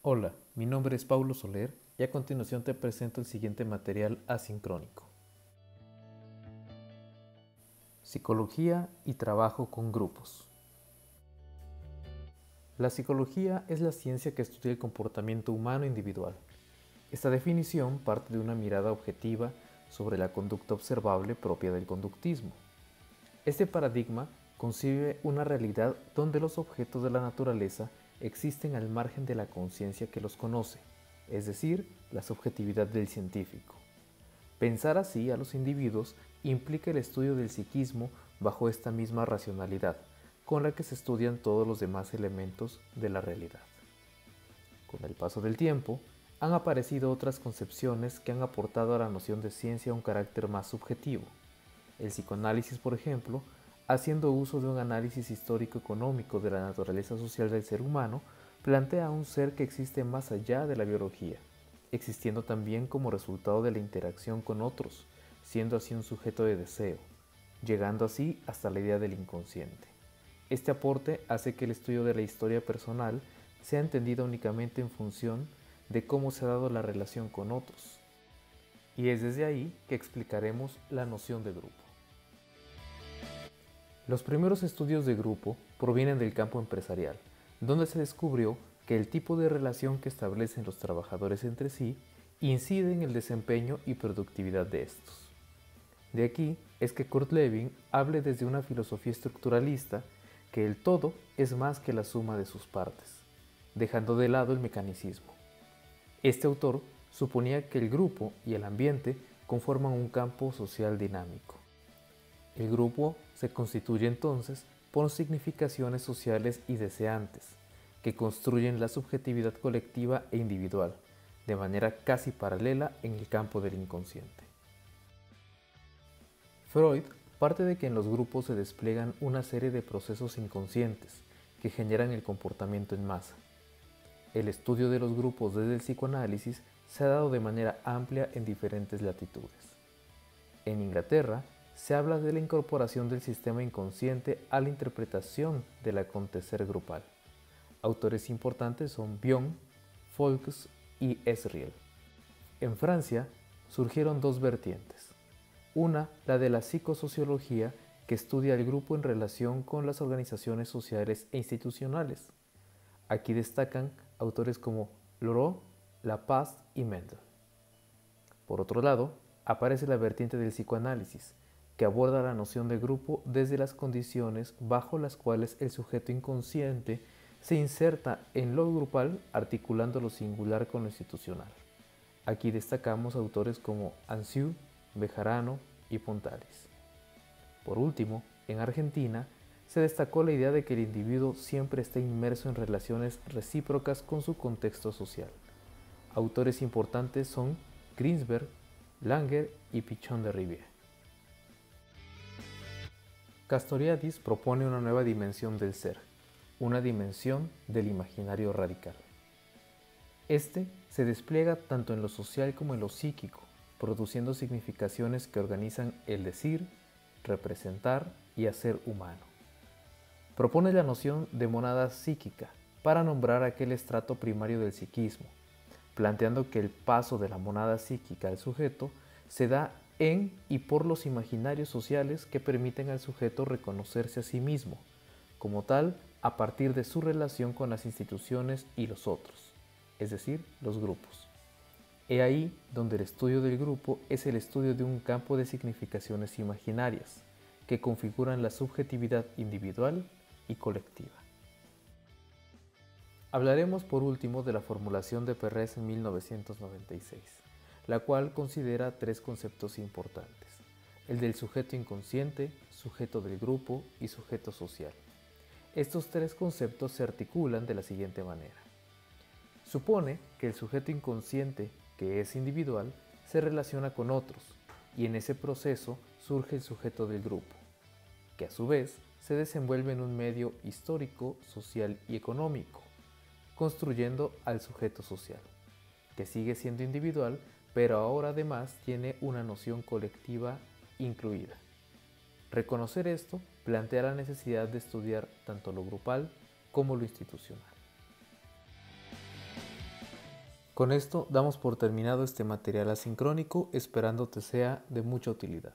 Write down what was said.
Hola, mi nombre es Paulo Soler y a continuación te presento el siguiente material asincrónico. Psicología y trabajo con grupos. La psicología es la ciencia que estudia el comportamiento humano individual. Esta definición parte de una mirada objetiva sobre la conducta observable propia del conductismo. Este paradigma concibe una realidad donde los objetos de la naturaleza existen al margen de la conciencia que los conoce, es decir, la subjetividad del científico. Pensar así a los individuos implica el estudio del psiquismo bajo esta misma racionalidad, con la que se estudian todos los demás elementos de la realidad. Con el paso del tiempo, han aparecido otras concepciones que han aportado a la noción de ciencia un carácter más subjetivo. El psicoanálisis, por ejemplo, haciendo uso de un análisis histórico-económico de la naturaleza social del ser humano, plantea un ser que existe más allá de la biología, existiendo también como resultado de la interacción con otros, siendo así un sujeto de deseo, llegando así hasta la idea del inconsciente. Este aporte hace que el estudio de la historia personal sea entendido únicamente en función de cómo se ha dado la relación con otros, y es desde ahí que explicaremos la noción de grupo. Los primeros estudios de grupo provienen del campo empresarial, donde se descubrió que el tipo de relación que establecen los trabajadores entre sí incide en el desempeño y productividad de estos. De aquí es que Kurt Lewin hable desde una filosofía estructuralista que el todo es más que la suma de sus partes, dejando de lado el mecanicismo. Este autor suponía que el grupo y el ambiente conforman un campo social dinámico. El grupo se constituye entonces por significaciones sociales y deseantes, que construyen la subjetividad colectiva e individual, de manera casi paralela en el campo del inconsciente. Freud parte de que en los grupos se despliegan una serie de procesos inconscientes que generan el comportamiento en masa. El estudio de los grupos desde el psicoanálisis se ha dado de manera amplia en diferentes latitudes. En Inglaterra, se habla de la incorporación del sistema inconsciente a la interpretación del acontecer grupal. Autores importantes son Bion, Folks y Esriel. En Francia surgieron dos vertientes. Una, la de la psicosociología, que estudia el grupo en relación con las organizaciones sociales e institucionales. Aquí destacan autores como Loraux, Laplace y Mendel. Por otro lado, aparece la vertiente del psicoanálisis, que aborda la noción de grupo desde las condiciones bajo las cuales el sujeto inconsciente se inserta en lo grupal articulando lo singular con lo institucional. Aquí destacamos autores como Anciu, Bejarano y Pontalis. Por último, en Argentina, se destacó la idea de que el individuo siempre está inmerso en relaciones recíprocas con su contexto social. Autores importantes son Ginsberg, Langer y Pichon de Rivière. Castoriadis propone una nueva dimensión del ser, una dimensión del imaginario radical. Este se despliega tanto en lo social como en lo psíquico, produciendo significaciones que organizan el decir, representar y hacer humano. Propone la noción de monada psíquica para nombrar aquel estrato primario del psiquismo, planteando que el paso de la monada psíquica al sujeto se da en y por los imaginarios sociales que permiten al sujeto reconocerse a sí mismo, como tal, a partir de su relación con las instituciones y los otros, es decir, los grupos. He ahí donde el estudio del grupo es el estudio de un campo de significaciones imaginarias, que configuran la subjetividad individual y colectiva. Hablaremos por último de la formulación de Perres en 1996, la cual considera tres conceptos importantes: el del sujeto inconsciente, sujeto del grupo y sujeto social. Estos tres conceptos se articulan de la siguiente manera. Supone que el sujeto inconsciente, que es individual, se relaciona con otros, y en ese proceso surge el sujeto del grupo, que a su vez se desenvuelve en un medio histórico, social y económico, construyendo al sujeto social, que sigue siendo individual, pero ahora además tiene una noción colectiva incluida. Reconocer esto plantea la necesidad de estudiar tanto lo grupal como lo institucional. Con esto damos por terminado este material asincrónico, esperando te sea de mucha utilidad.